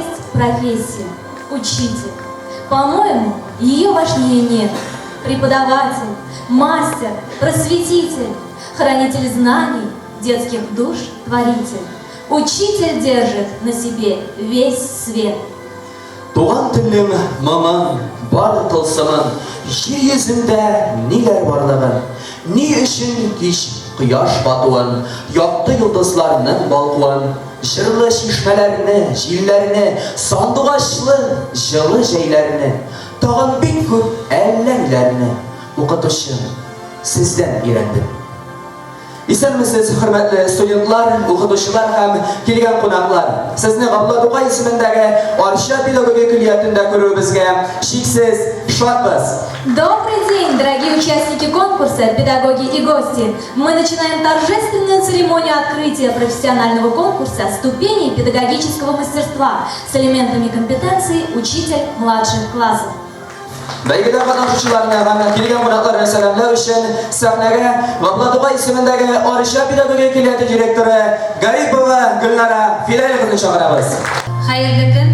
есть профессия – учитель. По-моему, ее важнее нет. Преподаватель, мастер, просветитель, хранитель знаний, детских душ, творитель. Учитель держит на себе весь свет. Туған тілім маман, бар тылсымын, жер yüzінде нелер барлығын, не үшін кеш құяш батуын, якты йылдызларының балқуын, жырлы шишмелеріне, жилеріне, сандуғашлы жылы жайларіне, тағын бек көп әлләңләріне, оқытушы сізден үйрендім. Исәнмесез, хөрмәтле студентлар, укытучылар һәм килгән кунаклар. Сезне Габдулла Тукай исемендәге Арча педагогия көллиятендә күрүебезгә шиксез шатбыз. Добрый день, дорогие участники конкурса, педагоги и гости! Мы начинаем торжественную церемонию открытия профессионального конкурса ступеней педагогического мастерства с элементами компетенции учитель младших классов. Бәйгедә катнашучыларны һәм килгән кунакларны сәламлау өчен сәхнәгә Габдулла Тукай исемендәге Арча педагогия көллияте директоры Гарипова Гөлнара Фидаеваны чакырабыз. Хәерле көн,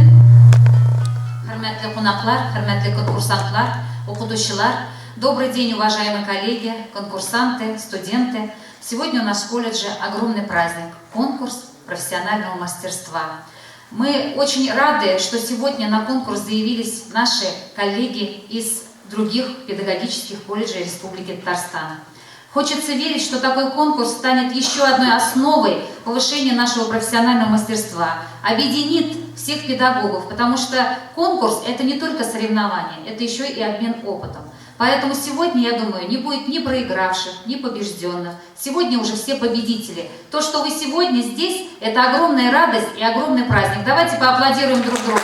хөрмәтле кунаклар, хөрмәтле конкурсантлар, укытучылар. Добрый день, уважаемые коллеги, конкурсанты, студенты. Сегодня у нас в колледже огромный праздник – конкурс профессионального мастерства. Мы очень рады, что сегодня на конкурс заявились наши коллеги из других педагогических колледжей Республики Татарстан. Хочется верить, что такой конкурс станет еще одной основой повышения нашего профессионального мастерства, объединит всех педагогов, потому что конкурс – это не только соревнование, это еще и обмен опытом. Поэтому сегодня, я думаю, не будет ни проигравших, ни побежденных. Сегодня уже все победители. То, что вы сегодня здесь, это огромная радость и огромный праздник. Давайте поаплодируем друг другу.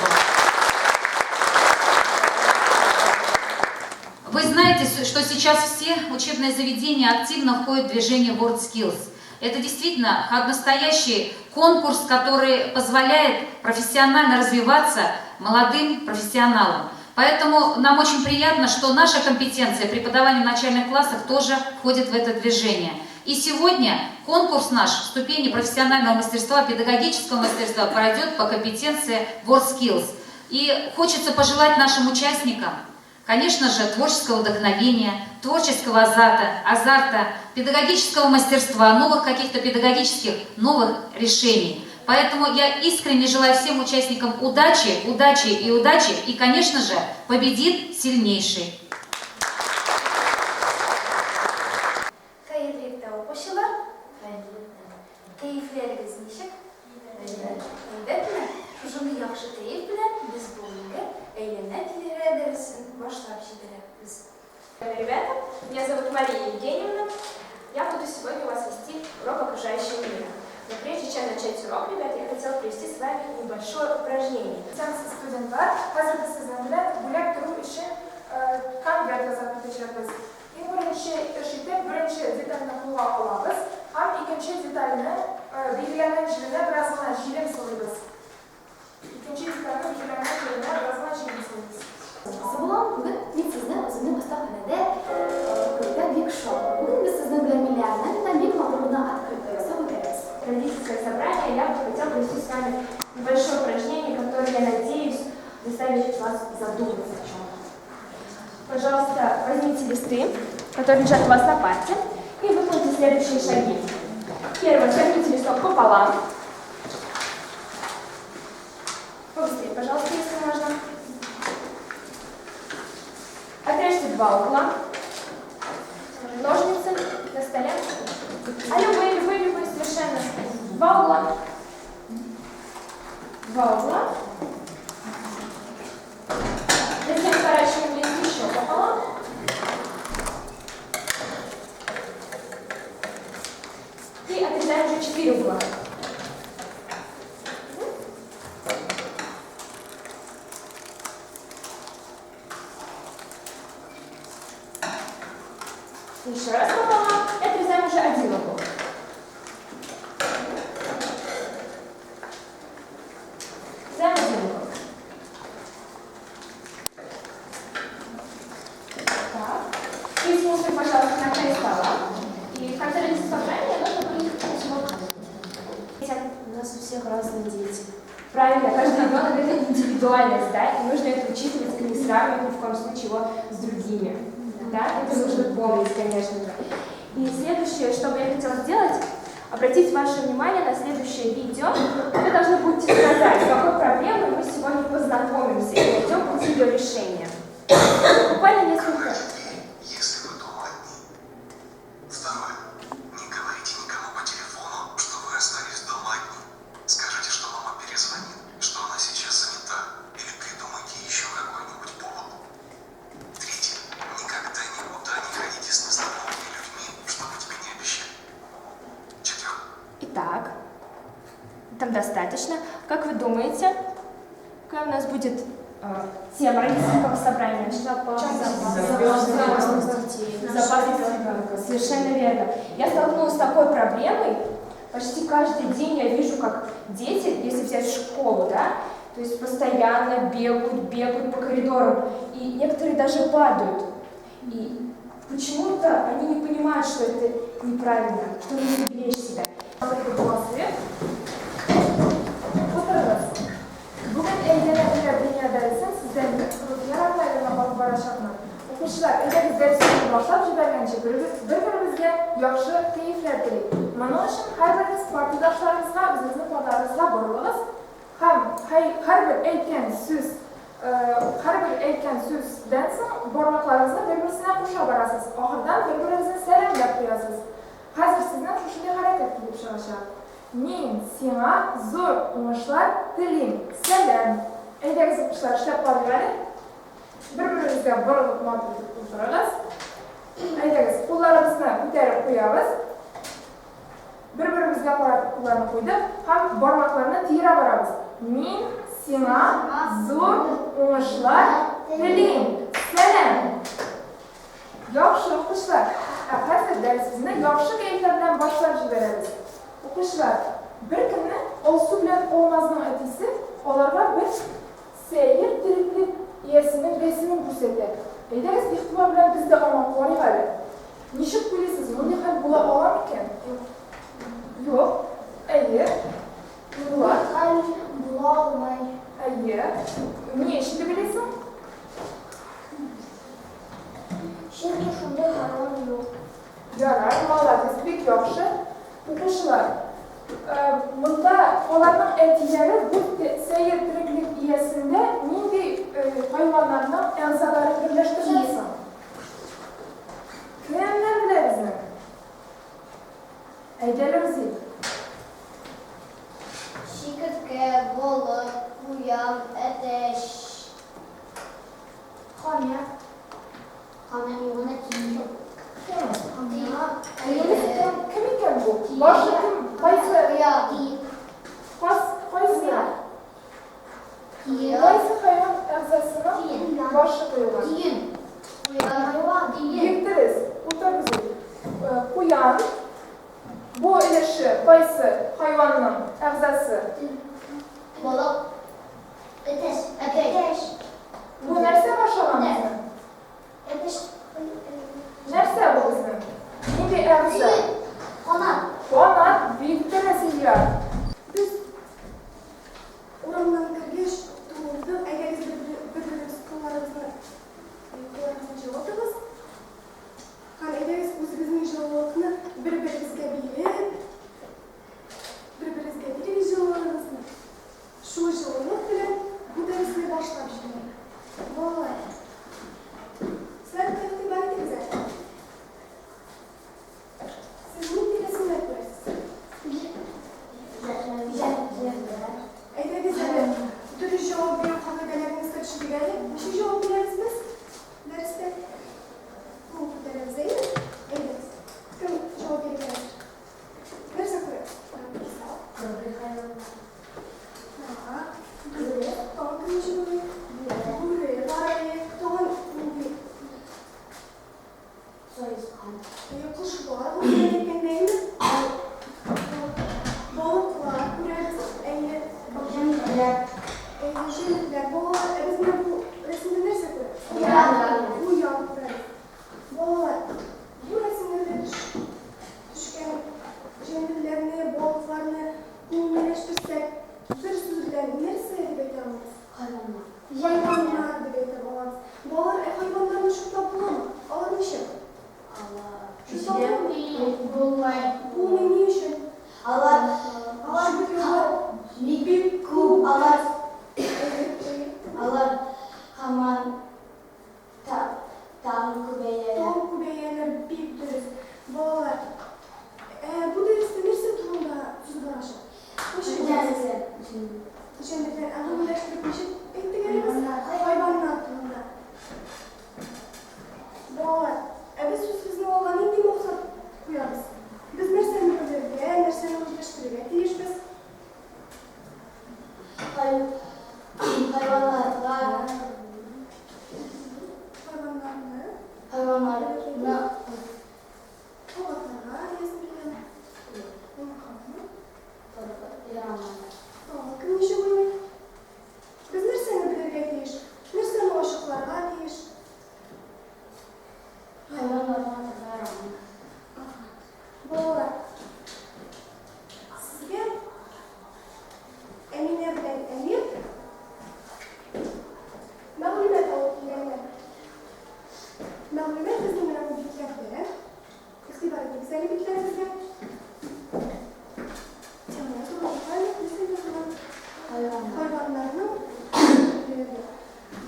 Вы знаете, что сейчас все учебные заведения активно входят в движение WorldSkills. Это действительно настоящий конкурс, который позволяет профессионально развиваться молодым профессионалам. Поэтому нам очень приятно, что наша компетенция преподавания в начальных классах тоже входит в это движение. И сегодня конкурс наш в ступени профессионального мастерства, педагогического мастерства пройдет по компетенции WorldSkills. И хочется пожелать нашим участникам, конечно же, творческого вдохновения, творческого азарта, педагогического мастерства, новых каких-то педагогических новых решений. Поэтому я искренне желаю всем участникам удачи, удачи и удачи, и, конечно же, победит сильнейший. Ребята, меня зовут Мария Евгеньевна. Я буду сегодня у вас вести урок окружающего мира. Но прежде чем начать урок, ребята, я хотела провести с вами небольшое упражнение. Студентлар, hazırda sizinle бүләк тору өчен конверт язып үтәчәкбез. Иң беренче эшитеп, беренче детальне кулга алабыз һәм икенче детальне билгеләнгән җиренә бераз гына җилем салабыз. Икенче детальне билгеләнгән җиренә бераз гына җилем салабыз. Сабылам, бүген мин сезне үземнең остаханәдә күргән бик шат. Бүген без сезнең белән миллионнардан бик матур открытие ясап үтәбез. Родительское собрание, я бы хотела провести с вами небольшое упражнение, которое, я надеюсь, заставит вас задуматься о чем-то. Пожалуйста, возьмите листы, которые лежат у вас на парте, и выполните следующие шаги. Первое, согните листок пополам. Побыстрее, пожалуйста, если можно. Отрежьте два угла. Ножницы на столе. А любые совершенно. Два угла. Затем сворачиваем лист еще пополам. И отрезаем уже 4 угла. Еще раз пополам и отрезаем уже 1 угол. Отрезаем 1 угол. Так. И смотрим, пожалуйста, на край стола. И в конце собрания нужно будет. У нас у всех разные дети. Правильно, каждый ребенок это индивидуальность, да, и нужно это учитывать и не сравнивать ни в коем случае его с другими. Да? Это нужно помнить, конечно же. И следующее, что бы я хотела сделать, обратить ваше внимание на следующее видео. Вы должны будете сказать, с какой проблемой мы сегодня познакомимся и найдем путь ее решения. Буквально несколько. Если вы дома одни. Второе. Не говорите никому по телефону, что вы остались дома одни. Скажите, что мама перезвонит, что она сейчас занята, или придумайте еще какой-нибудь повод. Третье. Никогда никуда не ходите с незнакомыми людьми, чтобы тебе не обещали. Четвертое. Итак, там достаточно. Как вы думаете, какая у нас будет тема родительского собрания? Безопасность ребенка. Совершенно верно. Я столкнулась с такой проблемой. Почти каждый день я вижу, как дети, если взять школу, да, то есть постоянно бегают по коридорам, и некоторые даже падают. И почему-то они не понимают, что это неправильно, что нужно беречь себя. Bugün eğlenebilir dünyadaysa sizden yaratmayla bakıp barışaqman. Oquvchilar, agar darsni boshlab yuborgancha bir-birimizga yaxshi kayfiyat tilaylik. Mana uchun har birimiz partiyadoshlarimizga, bizni podlarimizga boramiz. Har bir aytgan so'zdan so'ng barmoqlaringizni bir-birisiga qo'sha borasiz. Oxirdan bir-biringizni salamlab qo'yasiz. Hozir sizdan shunday harakat qilib chiqishadi. Men senga zo'r o'ngishlar tilayman. Salam. Aydagi o'quvchilar ishlab qolinglar. Bir-birimizga burilib o'tiramiz. Aydagi qo'llarimizni ko'tarib qo'yamiz. Bir-birimizga qarab qo'llarni qo'yib, ham barmoqlarni tiyra boramiz. Men senga zo'r o'ngishlar tilayman. Salam. Yaxshi o'quvchilar, hozir darsimizni yaxshi kayfiyat bilan boshlab yuboramiz. O'quvchilar, bir kuni Olsu bilan Olmazning otasi ularga bir seyir tiriklik iyasining resmini ko'rsatdi. Aydingiz ehtimol bilan bizda omon qo'yinglar. Nishib qo'yasiz, bunday ham bo'la olarmikan? Yo'q. Ayi. Bular bo'la olmaydi. Ayi. Niye shunday bilasan? Chunki shunday qaror yo'q. Yarar, молодец, bek yaxshi. O'quvchilar, bunda ularning aytishlari bu seyir tiriklik iyasida nendek hayvonlarning a'zolari birlashtirilsin. Kimlar biladi? Aytamiz. Chigirtka, baliq, quyon, etish. Qonya. Qonya yo'g'ini kiyim. Kim ekan bu? Boshqa kim? Qaysi? Qaysi hayvon a'zosini boshqa qo'yiladi? Yetiriz. O'tirgizing. Quyon. Bu ilishi qaysi hayvonning a'zosi? Baliq. Etish. Bu narsa boshqami? Etish. Narsa bu bizni? Nega a'zo? Qanot. Qanot bitta narsa. Biz oramdan kirgach, to'g'ri, agar bir-birimiz qo'llarimizni javob qani agar o'zimizning javobni bir-birimizga berib, bir-birimizga televizorimizni shu javob bilan bu darsni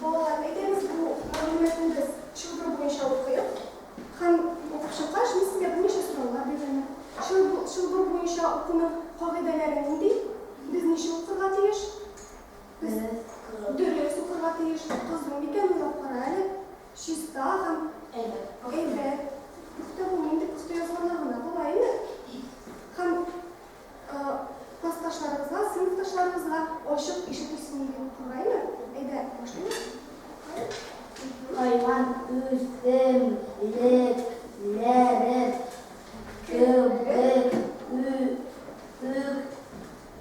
Балалар, әйдеңіз бұл мәліметін біз шылбыр бойынша оқиық. Һәм оқып шыққаш, мен сізге бірнеше сұраулар беремін. Шылбыр бойынша оқуның қағидалары нендей? Біз неше оқырға тиіш? Біз дөрес оқырға тиіш. Қыздың бекен ойлап қарайлы. Шиста һәм әйбәт. Кітап менде пустой yazmalarına kolayını. Һәм классташларыбызга, сыныпташларыбызга ачык ишетүсен курайны. Әйдә, башлыйбыз. Hayvan üstünlükleri köpek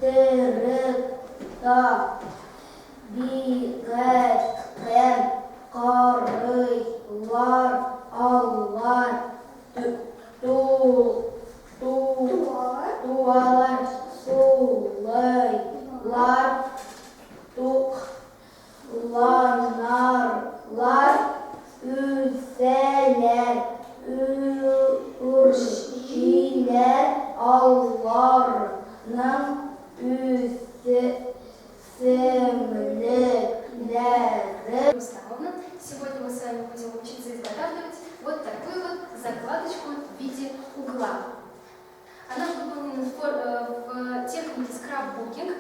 üstürükta diğer karılar Allah dualar sulaylar tuğlanarlar üzeler ürşiler Allah'ın üstünlükleri. Рустамовна, сегодня мы с вами будем учиться изготавливать вот такую вот закладочку в виде угла. Она выполнена в технике скраббукинг.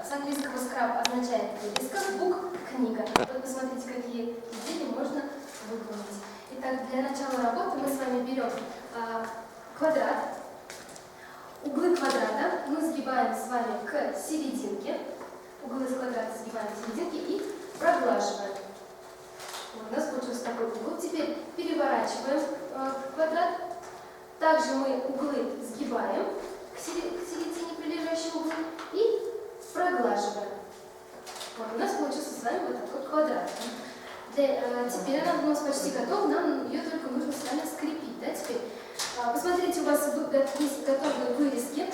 С английского скраб означает вырезка, бук – книга. Вот посмотрите, какие изделия можно выполнить. Итак, для начала работы мы с вами берем квадрат. Углы квадрата мы сгибаем с вами к серединке. Углы с квадрата сгибаем к серединке и проглаживаем. Вот у нас получился такой угол. Теперь переворачиваем квадрат. Также мы углы сгибаем к середине прилежащие углы и проглаживаем. Вот у нас получился с вами вот такой квадрат. Теперь она у нас почти готова, нам ее только нужно с вами скрепить. Да? Теперь посмотрите, у вас есть готовые вырезки.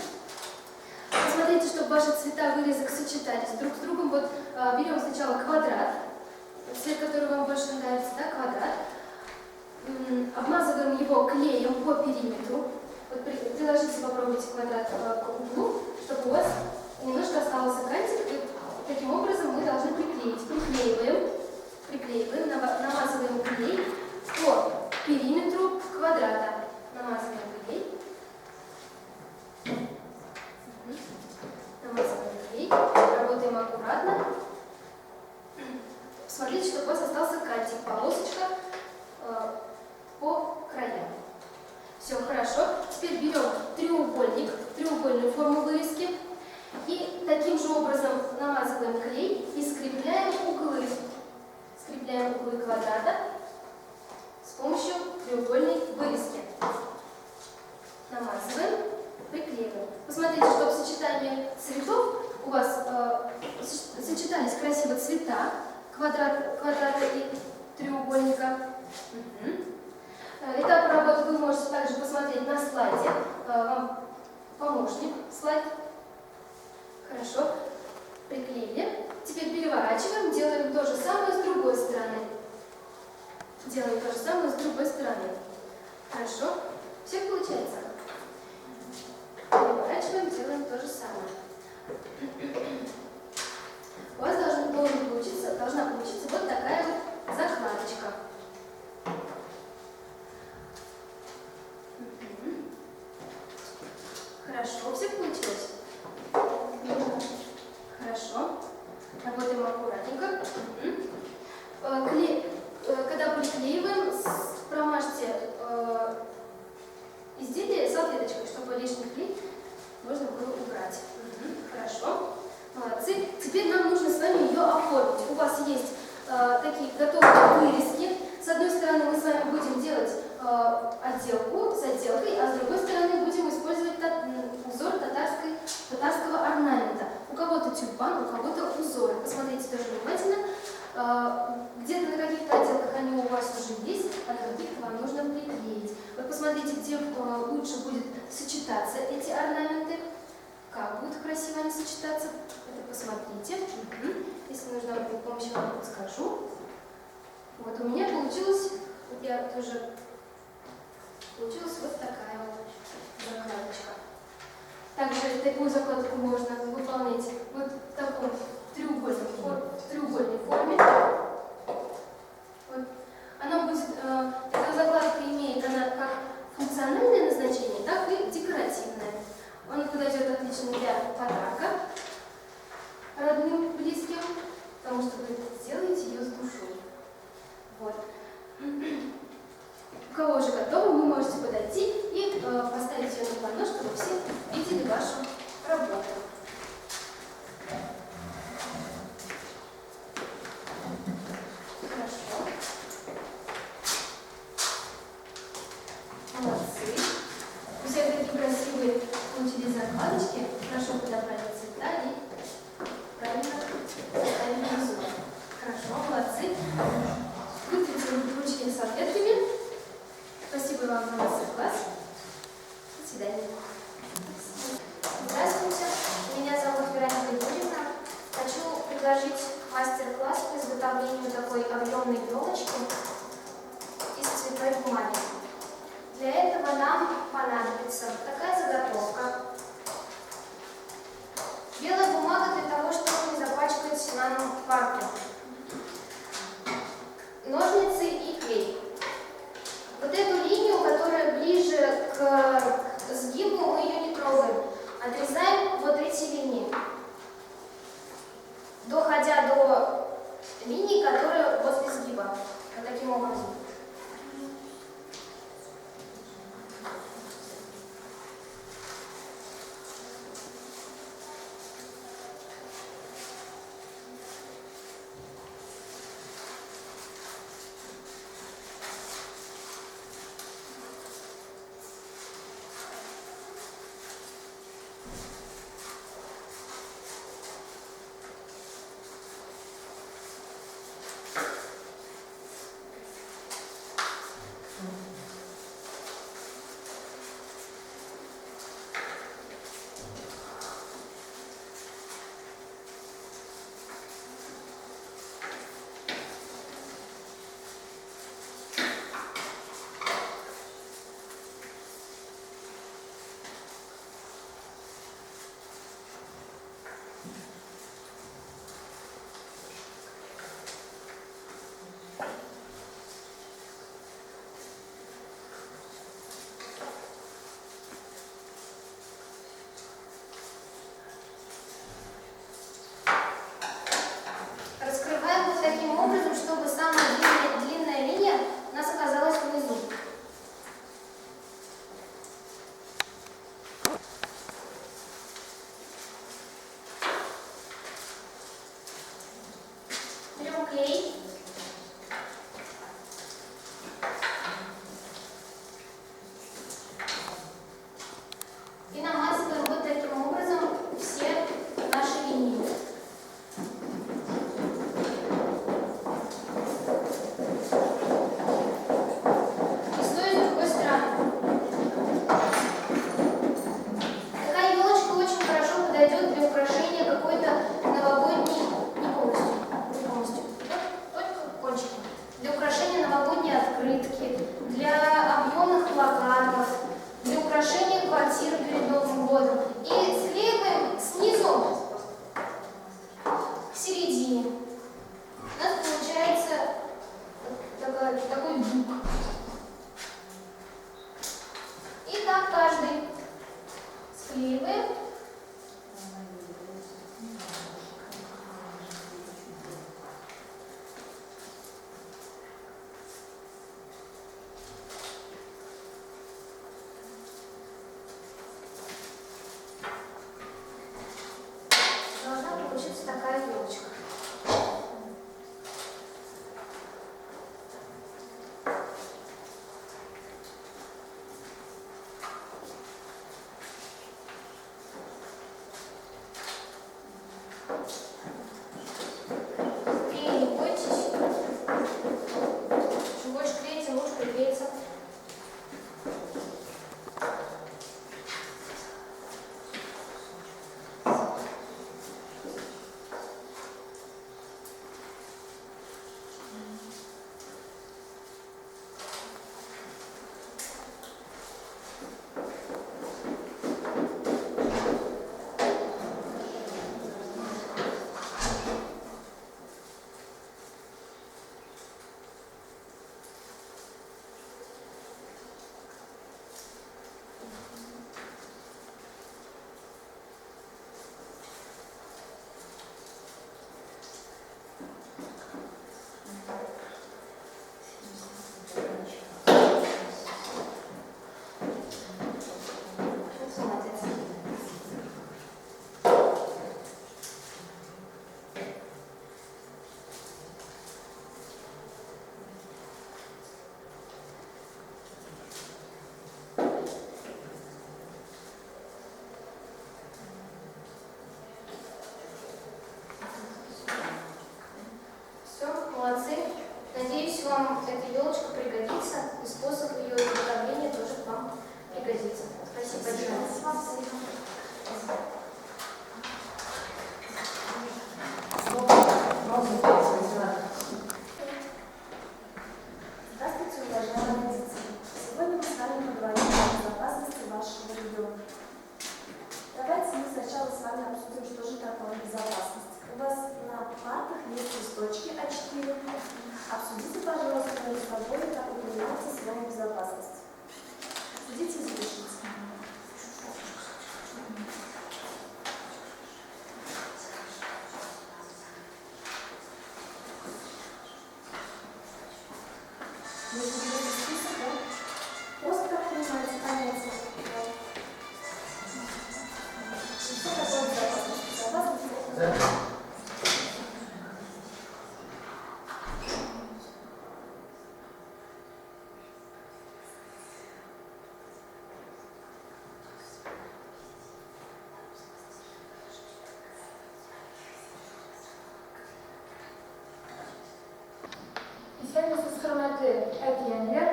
Посмотрите, чтобы ваши цвета вырезок сочетались друг с другом. Вот берем сначала квадрат, цвет, который вам больше нравится, да, квадрат. Обмазываем его клеем по периметру. Вот приложите, попробуйте квадрат к углу, чтобы у вас немножко остался кантик. И таким образом мы должны приклеить. Приклеиваем, намазываем клей по периметру квадрата. Намазываем клей. Намазываем клей. Работаем аккуратно. Смотрите, чтобы у вас остался кантик, полосочка по краям. Все хорошо. Теперь берем треугольник, треугольную форму вырезки. И таким же образом намазываем клей и скрепляем углы. Скрепляем углы квадрата с помощью треугольной вырезки. Намазываем, приклеиваем. Посмотрите, чтобы сочетание цветов у вас сочетались красиво цвета квадрата и треугольника. Этап работы вы можете также посмотреть на слайде. Вам помощник слайд. Хорошо. Приклеили. Теперь переворачиваем, делаем то же самое с другой стороны. Делаем то же самое с другой стороны. Хорошо. Все получается. Переворачиваем, делаем то же самое. У вас должна получиться вот такая вот закладочка. Хорошо, у всех получилось? Хорошо. Работаем аккуратненько. Когда приклеиваем, промажьте изделие салфеточкой, чтобы лишний клей можно было убрать. Хорошо. Молодцы. Теперь нам нужно с вами ее оформить. У вас есть такие готовые вырезки. С одной стороны мы с вами будем делать отделку с отделкой, а с другой стороны будем использовать узор татарского орнамента. У кого-то тюльпан, у кого-то узоры. Посмотрите тоже внимательно. Где-то на каких-то отделках они у вас уже есть, а на каких-то вам нужно приклеить. Вот посмотрите, где лучше будет сочетаться эти орнаменты. Как будут красиво они сочетаться. Это посмотрите. Если нужна будет помощь, я вам подскажу. Вот у меня получилась вот такая вот закладочка. Также такую закладку можно выполнять вот в таком треугольной форме. огромной елочки из цветной бумаги. Для этого нам понадобится такая заготовка. Белая бумага для того, чтобы не запачкать нам парки. Ножницы и клей. Вот эту линию, которая ближе к сгибу, мы ее не трогаем. Отрезаем вот эти линии, доходя до линии, которые возле сгиба. Вот таким образом. Раскрываем вот таким образом, чтобы самая длинная линия у нас оказалась внизу. Берем клей. И намазываем вот таким образом все наши линии. И с той, и с другой стороны. Такая елочка очень хорошо подойдет для украшения какой-то новогодней, не полностью, только кончиком. Для украшения новогодней открытки, для объемных плакатов, для украшения квартиры перед Новым годом. И склеиваем снизу к середине. У нас получается такой дуг. И так каждый склеиваем. Должна получиться такая елочка. Клей, не бойтесь. Чем больше клеится, лучше приклеится. Молодцы. Надеюсь, вам эта елочка пригодится, и способ ее изготовления тоже вам пригодится. Спасибо большое. Если берете список, да, просто так принимается конец. Что такое безопасность? Безопасность — Исәнмесез, хөрмәтле әтиәннәр,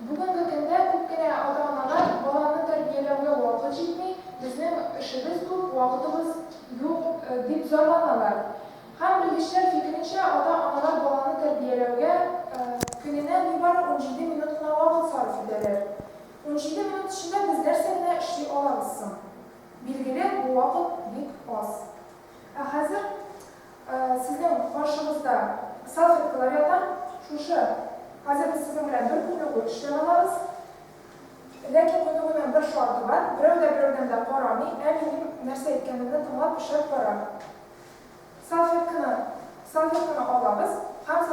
бүгенге көндә күпкенә ата-аналар баланы тәрбияләүгә вакыт җитми, безнең эшебез күп, вакытыбыз юк дип зарланалар. Һәм белгечләр фикеренчә, ата-аналар баланы тәрбияләүгә көненә нибары 17 минут кына вакыт сарыф итәләр. 17 минут эчендә без нәрсә генә эшли алабыз соң? Билгеле, бу вакыт бик аз. Хәзер сезнең каршыгызда салфеткалар ята. Шушы, хәзер без сезнең белән бер көнлек үк эшләп алабыз. Ләкин моның бер шарты бар. Берәү дә берәүдән дә карамый, минем нәрсә әйткәнемне тыңлап эшләп бара. Салфетканы алабыз һәм